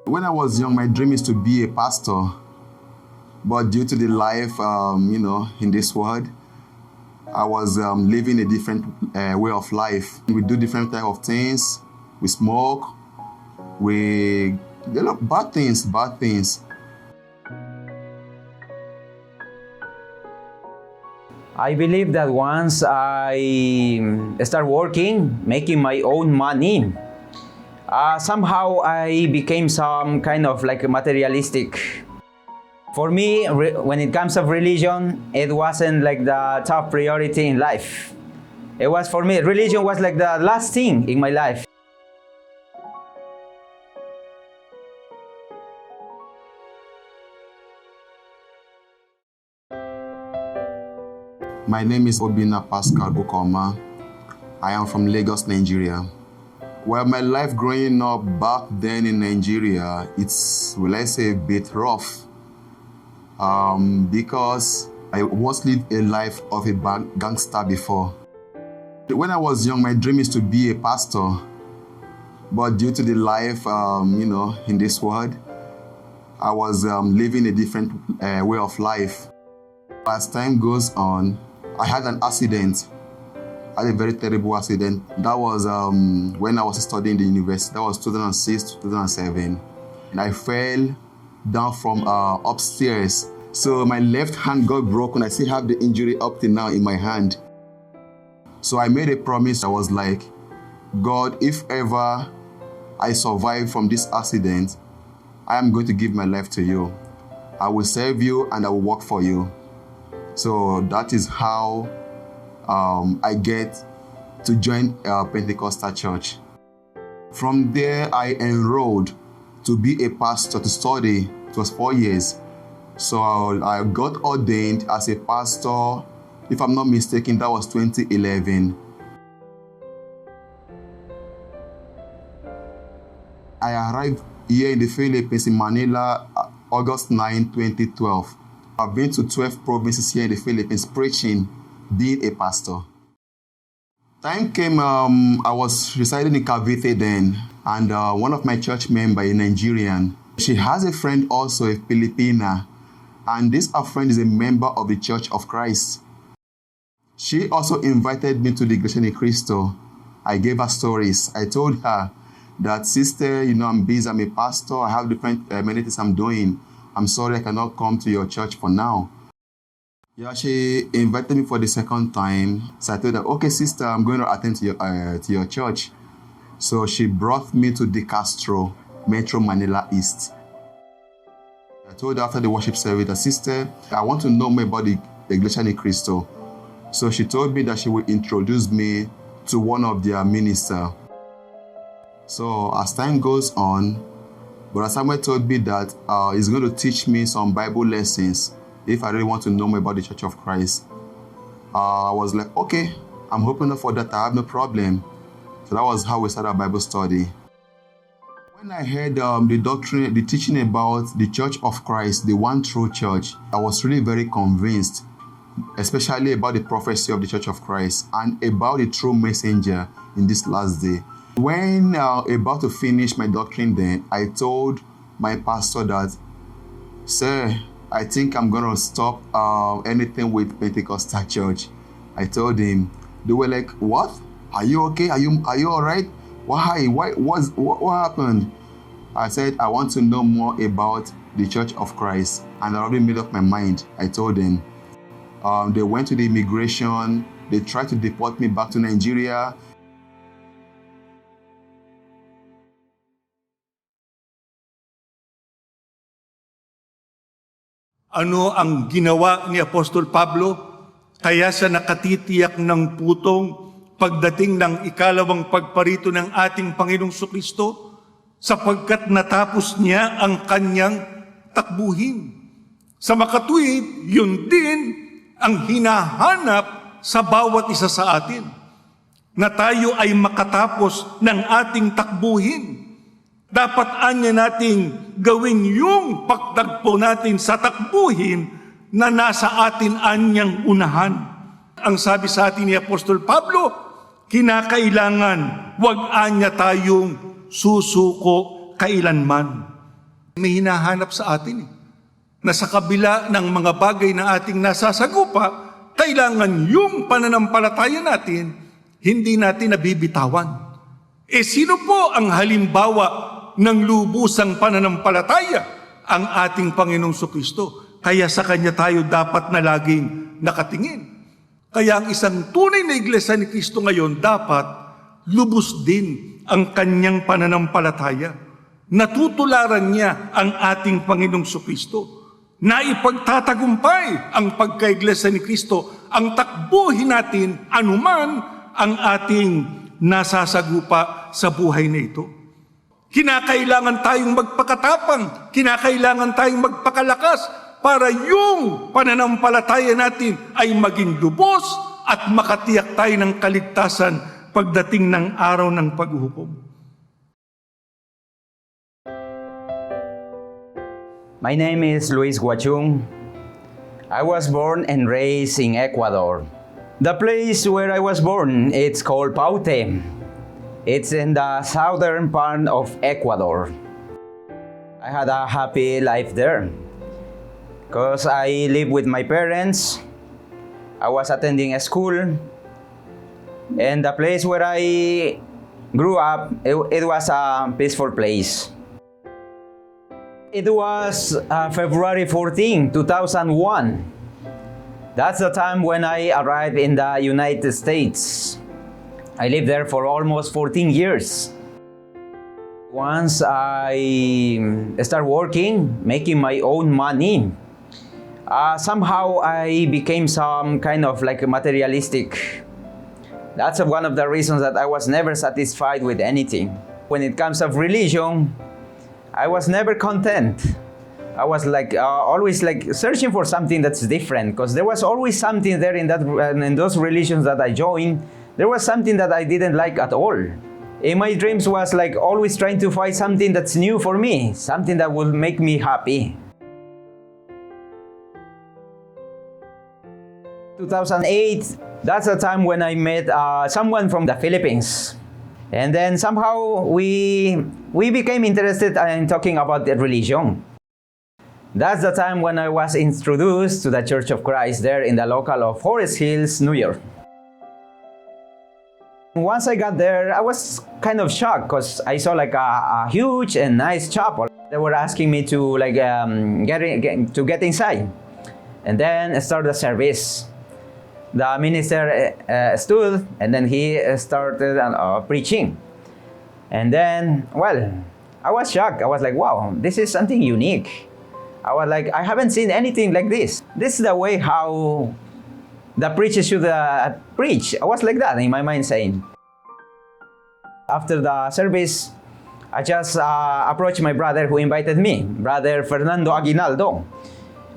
When I was young, my dream is to be a pastor. But due to the life, in this world, I was living a different way of life. We do different type of things. We smoke. We do bad things. I believe that once I start working, making my own money, somehow I became some kind of like materialistic. For me, when it comes of religion, it wasn't like the top priority in life. It was for me, religion was like the last thing in my life. My name is Obinna Pascal Ukoma. I am from Lagos, Nigeria. Well, my life growing up back then in Nigeria, it's, will I say, a bit rough. Because I once lived a life of a gangster before. When I was young, my dream is to be a pastor. But due to the life, in this world, I was living a different way of life. As time goes on, I had an accident. I had a very terrible accident. That was when I was studying in the university. That was 2006, 2007. And I fell down from upstairs. So my left hand got broken. I still have the injury up till now in my hand. So I made a promise. I was like, God, if ever I survive from this accident, I am going to give my life to you. I will serve you and I will work for you. So that is how I get to join Pentecostal church. From there, I enrolled to be a pastor, to study. It was 4 years. So I got ordained as a pastor. If I'm not mistaken, that was 2011. I arrived here in the Philippines, in Manila, August 9, 2012. I've been to 12 provinces here in the Philippines preaching, being a pastor. Time came, I was residing in Cavite then, and one of my church members, a Nigerian, she has a friend also, a Filipina, and this her friend is a member of the Church of Christ. She also invited me to the Iglesia Ni Cristo. I gave her stories. I told her that, sister, I'm busy, I'm a pastor, I have different many things I'm doing. I'm sorry I cannot come to your church for now. Yeah, she invited me for the second time. So I told her, okay, sister, I'm going to attend to your church. So she brought me to De Castro, Metro Manila East. I told her after the worship service, that, sister, I want to know more about the Iglesia Ni Cristo. So she told me that she will introduce me to one of their ministers. So as time goes on, Brother Samuel told me that he's going to teach me some Bible lessons if I really want to know more about the Church of Christ. I was like, okay, I'm hoping for that. I have no problem. So that was how we started our Bible study. When I heard the doctrine, the teaching about the Church of Christ, the one true church, I was really very convinced, especially about the prophecy of the Church of Christ and about the true messenger in this last day. When about to finish my doctrine then, I told my pastor that, sir, I think I'm going to stop anything with Pentecostal church. I told him. They were like, what? Are you okay? Are you all right? Why? What happened? I said, I want to know more about the Church of Christ. And I already made up my mind. I told them. They went to the immigration. They tried to deport me back to Nigeria. Ano ang ginawa ni Apostol Pablo? Kaya siya nakatitiyak ng putong pagdating ng ikalawang pagparito ng ating Panginoong Kristo, sapagkat natapos niya ang kanyang takbuhin. Sa makatuwid, yun din ang hinahanap sa bawat isa sa atin, na tayo ay makatapos ng ating takbuhin. Dapat anya nating gawin yung pagtagpo natin sa takbuhin na nasa atin anyang unahan. Ang sabi sa atin ni Apostol Pablo, kinakailangan wag anya tayong susuko kailanman. May hinahanap sa atin na sa kabila ng mga bagay na ating nasasagupa, kailangan yung pananampalataya natin, hindi natin nabibitawan. Sino po ang halimbawa ng lubusang pananampalataya? Ang ating Panginoong Kristo. Kaya sa Kanya tayo dapat na laging nakatingin. Kaya ang isang tunay na iglesia ni Kristo ngayon dapat lubos din ang Kanyang pananampalataya. Natutularan niya ang ating Panginoong Kristo. Naipagtatagumpay ang pagkaiglesia ni Kristo. Ang takbuhin natin anuman ang ating nasasagupa sa buhay na ito. Kinakailangan tayong magpakatapang, kinakailangan tayong magpakalakas para yung pananampalataya natin ay maging lubos at makatiyak tayo ng kaligtasan pagdating ng araw ng paghuhukom. My name is Luis Guachung. I was born and raised in Ecuador. The place where I was born, it's called Paute. It's in the southern part of Ecuador. I had a happy life there because I lived with my parents. I was attending a school, and the place where I grew up, it was a peaceful place. It was February 14, 2001. That's the time when I arrived in the United States. I lived there for almost 14 years. Once I started working, making my own money, somehow I became some kind of like materialistic. That's one of the reasons that I was never satisfied with anything. When it comes to religion, I was never content. I was like always like searching for something that's different, because there was always something there in those religions that I joined. There was something that I didn't like at all. In my dreams was like always trying to find something that's new for me, something that will make me happy. 2008, that's the time when I met someone from the Philippines. And then somehow we became interested in talking about the religion. That's the time when I was introduced to the Church of Christ there in the local of Forest Hills, New York. Once I got there, I was kind of shocked because I saw like a huge and nice chapel. They were asking me to like get inside, and then start the service. The minister stood, and then he started preaching. And then, well, I was shocked. I was like, wow, this is something unique. I was like, I haven't seen anything like this. This is the way how the preacher should preach. I was like that in my mind saying. After the service, I just approached my brother who invited me, Brother Fernando Aguinaldo.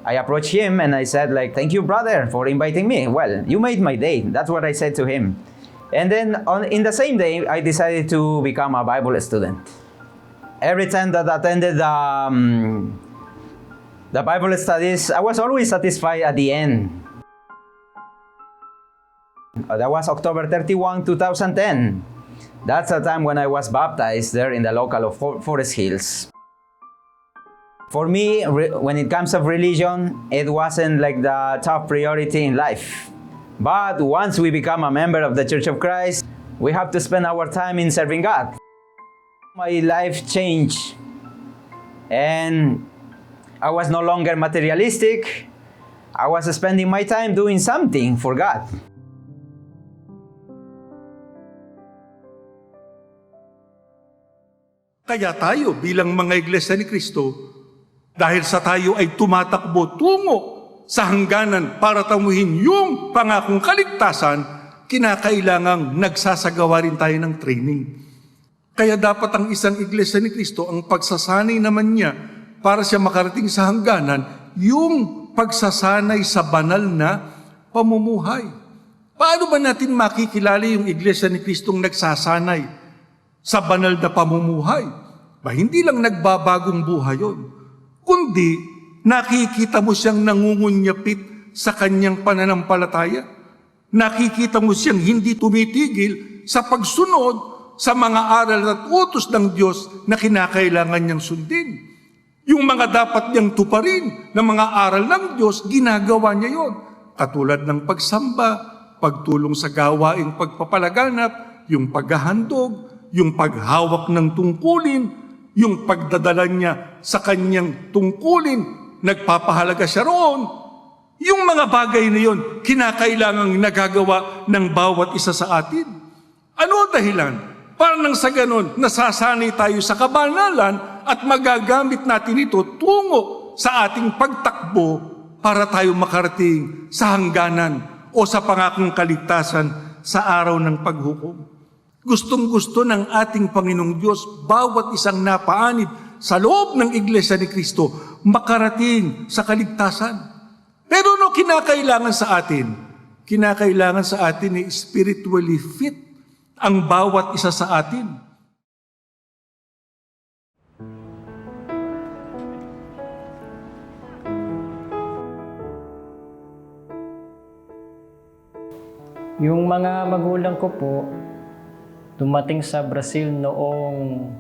I approached him and I said like, thank you, brother, for inviting me. Well, you made my day. That's what I said to him. And then in the same day, I decided to become a Bible student. Every time that I attended the Bible studies, I was always satisfied at the end. That was October 31, 2010. That's the time when I was baptized there in the local of Forest Hills. For me, when it comes to religion, it wasn't like the top priority in life. But once we become a member of the Church of Christ, we have to spend our time in serving God. My life changed, and I was no longer materialistic. I was spending my time doing something for God. Kaya tayo bilang mga iglesia ni Kristo, dahil sa tayo ay tumatakbo tungo sa hangganan para tamuhin yung pangakong kaligtasan, kinakailangang nagsasagawa rin tayo ng training. Kaya dapat ang isang iglesia ni Kristo, ang pagsasanay naman niya para siya makarating sa hangganan, yung pagsasanay sa banal na pamumuhay. Paano ba natin makikilala yung iglesia ni Kristong nagsasanay sa banal na pamumuhay? Ba, hindi lang nagbabagong buhay yun, kundi nakikita mo siyang nangungunyapit sa kanyang pananampalataya. Nakikita mo siyang hindi tumitigil sa pagsunod sa mga aral at utos ng Diyos na kinakailangan niyang sundin. Yung mga dapat niyang tuparin ng mga aral ng Diyos, ginagawa niya yon. Katulad ng pagsamba, pagtulong sa gawaing pagpapalaganap, yung paghahandog, yung paghawak ng tungkulin, yung pagdadala niya sa kanyang tungkulin, nagpapahalaga siya roon. Yung mga bagay na yon, kinakailangang nagagawa ng bawat isa sa atin. Ano dahilan? Para nang sa ganon, nasasanay tayo sa kabanalan at magagamit natin ito tungo sa ating pagtakbo para tayo makarating sa hangganan o sa pangakong kaligtasan sa araw ng paghukom. Gustong-gusto ng ating Panginoong Diyos, bawat isang napaanib sa loob ng Iglesia ni Cristo, makarating sa kaligtasan. Pero no kinakailangan sa atin? Kinakailangan sa atin ni spiritually fit ang bawat isa sa atin. Yung mga magulang ko po, dumating sa Brazil noong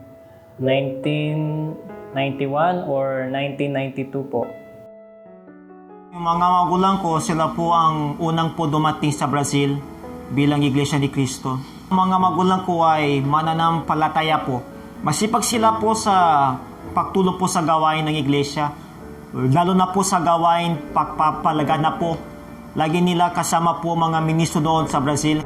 1991 or 1992 po. Yung mga magulang ko, sila po ang unang po dumating sa Brazil bilang Iglesia ni Cristo. Ang mga magulang ko ay mananampalataya po. Masipag sila po sa pagtulong po sa gawain ng Iglesia. Lalo na po sa gawain pagpapalaganap po. Lagi nila kasama po mga ministro doon sa Brazil.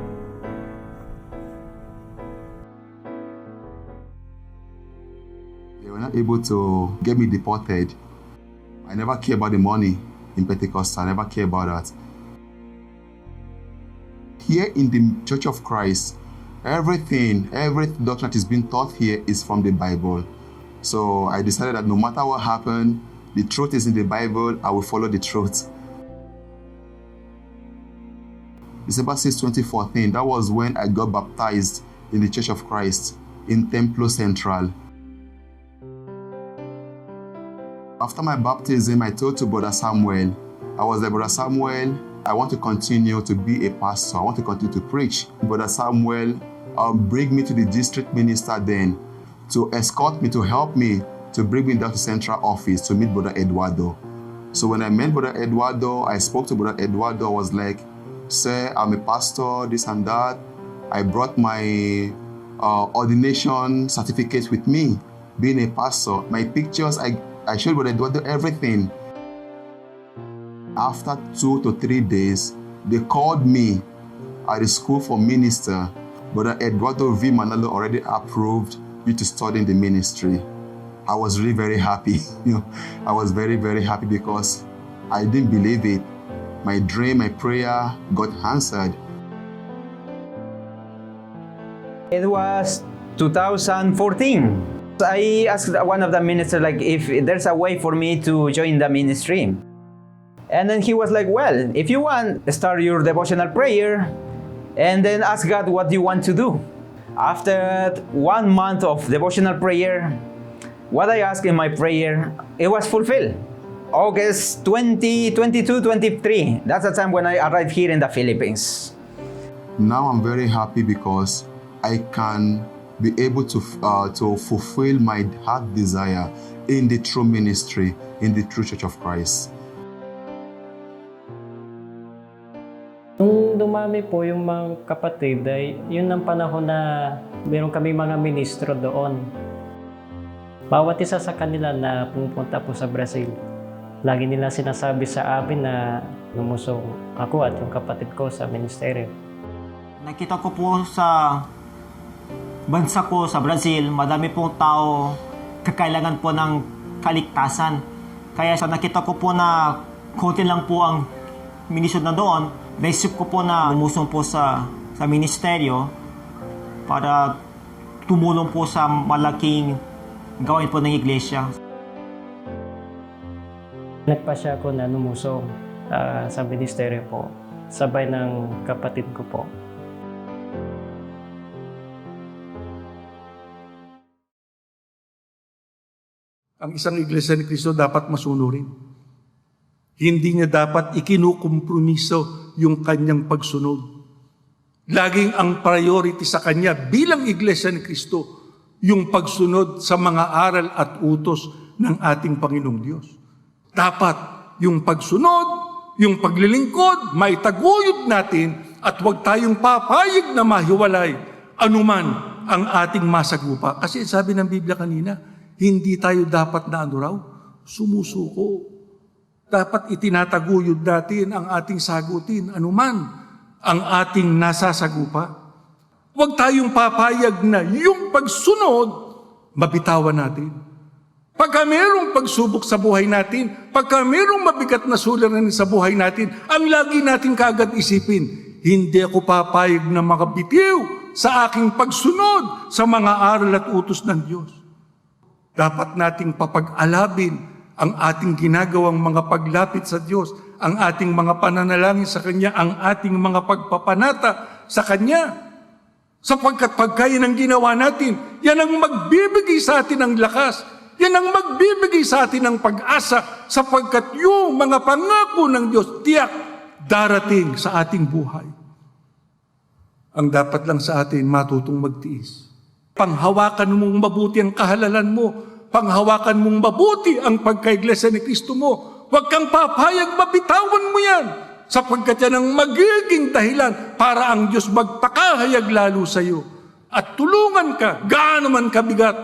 They were not able to get me deported. I never cared about the money in Pentecost. I never cared about that. Here in the Church of Christ, every doctrine that is being taught here is from the Bible. So I decided that no matter what happened, the truth is in the Bible. I will follow the truth. December 6, 2014, that was when I got baptized in the Church of Christ in Templo Central. After my baptism, I told to Brother Samuel, I was like, Brother Samuel, I want to continue to be a pastor. I want to continue to preach. Brother Samuel bring me to the district minister then to escort me, to help me, to bring me down to central office to meet Brother Eduardo. So when I met Brother Eduardo, I spoke to Brother Eduardo. I was like, Sir, I'm a pastor, this and that. I brought my ordination certificate with me, being a pastor. My pictures, I showed Brother Eduardo everything. After 2 to 3 days, they called me at the school for minister. Brother Eduardo V. Manalo already approved you to study in the ministry. I was really very happy. I was very, very happy because I didn't believe it. My dream, my prayer got answered. It was 2014. I asked one of the ministers like if there's a way for me to join the ministry. And then he was like, well, if you want, start your devotional prayer and then ask God what you want to do. After 1 month of devotional prayer, what I asked in my prayer, it was fulfilled. August 2022, 23. That's the time when I arrived here in the Philippines. Now I'm very happy because I can be able to fulfill my heart desire in the true ministry, in the true Church of Christ. Nung dumami po yung mga kapatid, ay yun ang panahon na meron kami mga ministro doon. Bawat isa sa kanila na pumunta po sa Brazil, lagi nila sinasabi sa amin na lumusong ako at yung kapatid ko sa ministeryo. Nakita ko po sa bansa ko sa Brazil, madami pong tao kakailangan po ng kaligtasan. Kaya sa nakita ko po na konti lang po ang ministro na doon, naisip ko po na lumusong po sa ministeryo para tumulong po sa malaking gawain po ng iglesia. Nagpasya ako na lumusong sa ministeryo po, sabay ng kapatid ko po. Ang isang iglesia ni Cristo dapat masunurin. Hindi niya dapat ikinukompromiso yung kanyang pagsunod. Laging ang priority sa kanya bilang iglesia ni Cristo, yung pagsunod sa mga aral at utos ng ating Panginoong Diyos. Dapat yung pagsunod, yung paglilingkod, maitaguyod natin at huwag tayong papayag na mahiwalay anuman ang ating masagupa. Kasi sabi ng Biblia kanina, hindi tayo dapat na sumusuko. Dapat itinataguyod natin ang ating sagutin, anuman ang ating nasasagupa. Huwag tayong papayag na yung pagsunod, mabitawan natin. Pagka mayroong pagsubok sa buhay natin, pagka mayroong mabigat na suliranin sa buhay natin, ang lagi natin kaagad isipin, hindi ako papayag na makabitiw sa aking pagsunod sa mga aral at utos ng Diyos. Dapat nating papag-alabin ang ating ginagawang mga paglapit sa Diyos, ang ating mga pananalangin sa Kanya, ang ating mga pagpapanata sa Kanya. Sapagkat pagkaya ng ginawa natin, yan ang magbibigay sa atin ng lakas, yan ang magbibigay sa atin ng pag-asa, sapagkat yung mga pangako ng Diyos, tiyak darating sa ating buhay. Ang dapat lang sa atin, matutong magtiis. Panghawakan mong mabuti ang kahalalan mo, panghawakan mong mabuti ang pagkaiglesia ni Kristo mo. Huwag kang papayag, mabitawan mo yan, sapagkat yan ang magiging dahilan para ang Diyos magpakahayag lalo sa iyo. At tulungan ka, gaano man kabigat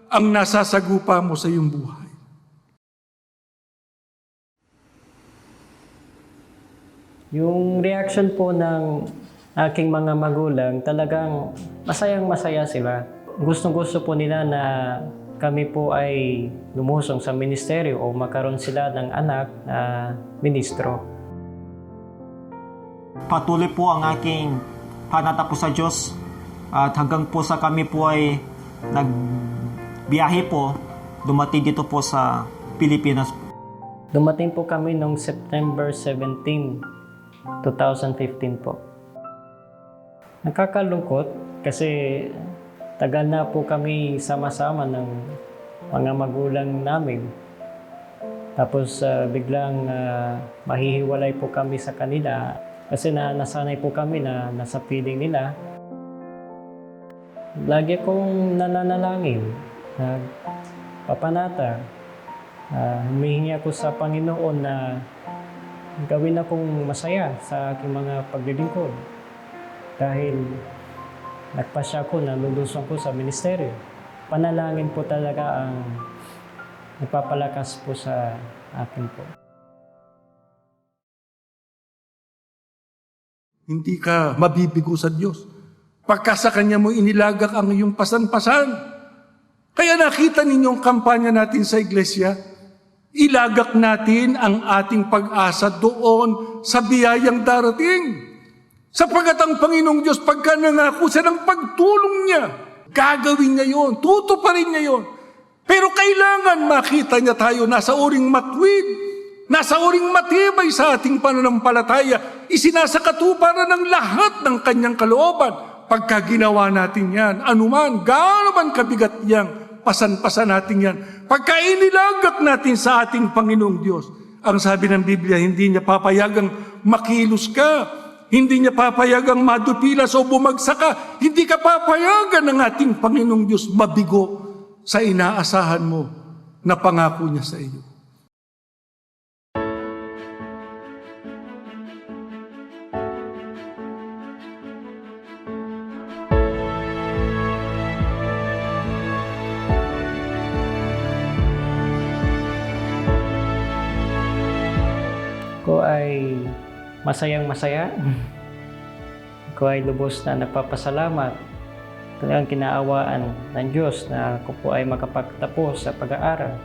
ang nasasagupa mo sa iyong buhay. Yung reaction po ng aking mga magulang, talagang masayang-masaya sila. Gustong-gusto po nila na kami po ay lumusong sa ministeryo o magkaroon sila ng anak na ministro. Patuloy po ang aking panata po sa Diyos at hanggang po sa kami po ay nagbiyahe po, dumating dito po sa Pilipinas. Dumating po kami noong September 17, 2015 po. Nakakalungkot kasi tagal na po kami sama-sama ng mga magulang namin. Tapos biglang mahihiwalay po kami sa kanila kasi nasanay po kami na nasa piling nila. Lagi akong nananalangin, papanata. Humihingi ako sa Panginoon na gawin akong masaya sa aking mga paglilingkod. Dahil nagpasya ko na lulusong ko sa ministeryo. Panalangin po talaga ang nagpapalakas po sa akin po. Hindi ka mabibigo sa Diyos. Pagka sa Kanya mo inilagak ang iyong pasan-pasan. Kaya nakita ninyong kampanya natin sa iglesia, ilagak natin ang ating pag-asa doon sa biyayang darating. Sapagkat ang Panginoong Diyos, pagka nangako siya ng pagtulong niya, gagawin niya yon, tutuparin niya yon. Pero kailangan makita niya tayo nasa uring matwid, nasa uring matibay sa ating pananampalataya, isinasakatuparan ng lahat ng kanyang kalooban. Pagka ginawa natin yan, anuman, gaano man kabigat yang, pasan-pasan natin yan. Pagka inilagak natin sa ating Panginoong Diyos, ang sabi ng Biblia, hindi niya papayagang makilos ka, hindi niya papayagang madupilas o bumagsak ka, hindi ka papayagan ng ating Panginoong Diyos mabigo sa inaasahan mo na pangako niya sa iyo. Ako ay masayang-masaya. Ako ay lubos na nagpapasalamat. Talagang kinaawaan ng Diyos na ako po ay makapagtapos sa pag-aaral.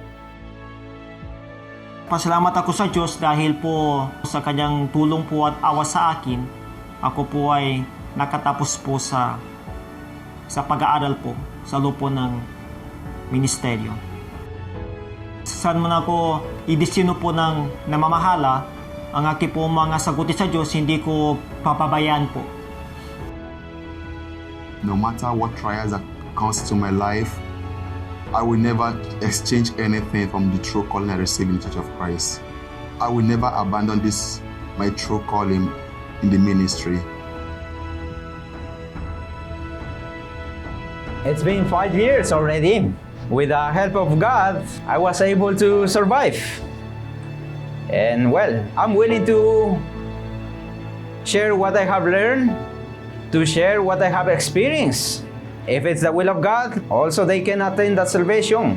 Pasalamat ako sa Diyos dahil po sa kanyang tulong po at awa sa akin, ako po ay nakatapos po sa pag-aaral po sa loob po ng ministeryo. Saan man ako idestino po ng namamahala, ang aking po mga sagutin sa Diyos, hindi ko papabayaan po. No matter what trials that comes to my life, I will never exchange anything from the true calling I received in the Church of Christ. I will never abandon this, my true calling in the ministry. It's been 5 years already. with the help of God, I was able to survive. And well, I'm willing to share what I have learned, to share what I have experienced. If it's the will of God, also they can attain that salvation.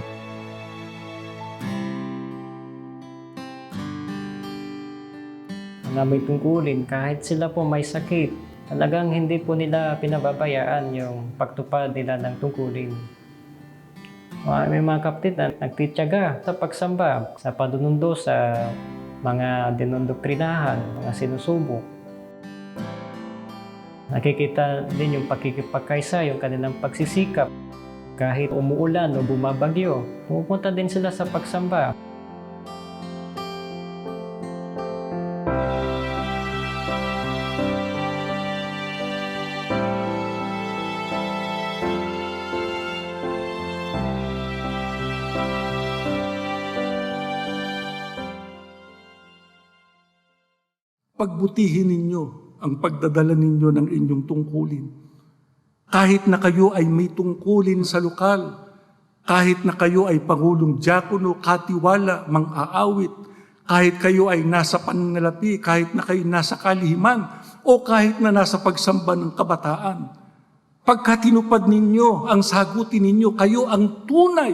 Mga may tungkulin, kahit sila po may sakit, talagang hindi po nila pinababayaan yung pagtupad nila ng tungkulin. May mga kapatid na nagtityaga sa pagsamba, sa panunundo sa mga dinondoktrinahan, mga sinusubok. Nakikita din yung pakikipagkaisa, yung kanilang pagsisikap. Kahit umuulan o bumabagyo, pupunta din sila sa pagsamba. Pagbutihin ninyo ang pagdadala ninyo ng inyong tungkulin. Kahit na kayo ay may tungkulin sa lokal, kahit na kayo ay pangulong diakono, katiwala, mang-aawit, kahit kayo ay nasa pananalapi, kahit na kayo nasa kalihiman, o kahit na nasa pagsamba ng kabataan. Pagka tinupad ninyo ang sagutin ninyo, kayo ang tunay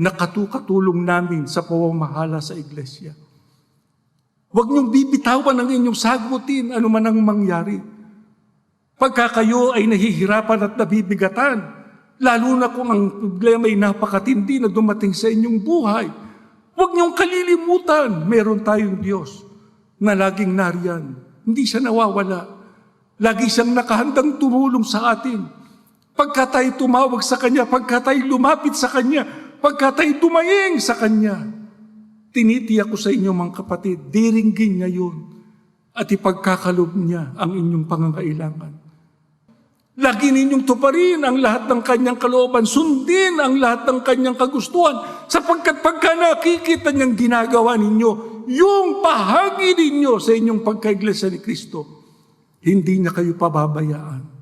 na katulong namin sa pamamahala sa iglesia. Huwag niyong bibitawan ang inyong sagutin, ano man ang mangyari. Pagka kayo ay nahihirapan at nabibigatan, lalo na kung ang problema ay napakatindi na dumating sa inyong buhay, huwag niyong kalilimutan, meron tayong Diyos na laging nariyan. Hindi siya nawawala. Lagi siyang nakahandang tumulong sa atin. Pagka tayo tumawag sa Kanya, pagka tayo lumapit sa Kanya, pagka tayo dumayeng sa Kanya, tinitiyak ko sa inyo mga kapatid, diringgin niya yun at ipagkakalob niya ang inyong pangangailangan. Lagi ninyong tuparin ang lahat ng kanyang kalooban, sundin ang lahat ng kanyang kagustuhan, sapagkat pagka nakikita niyang ginagawa ninyo, yung bahagi ninyo sa inyong pagkaiglesia ni Kristo, hindi niya kayo pababayaan.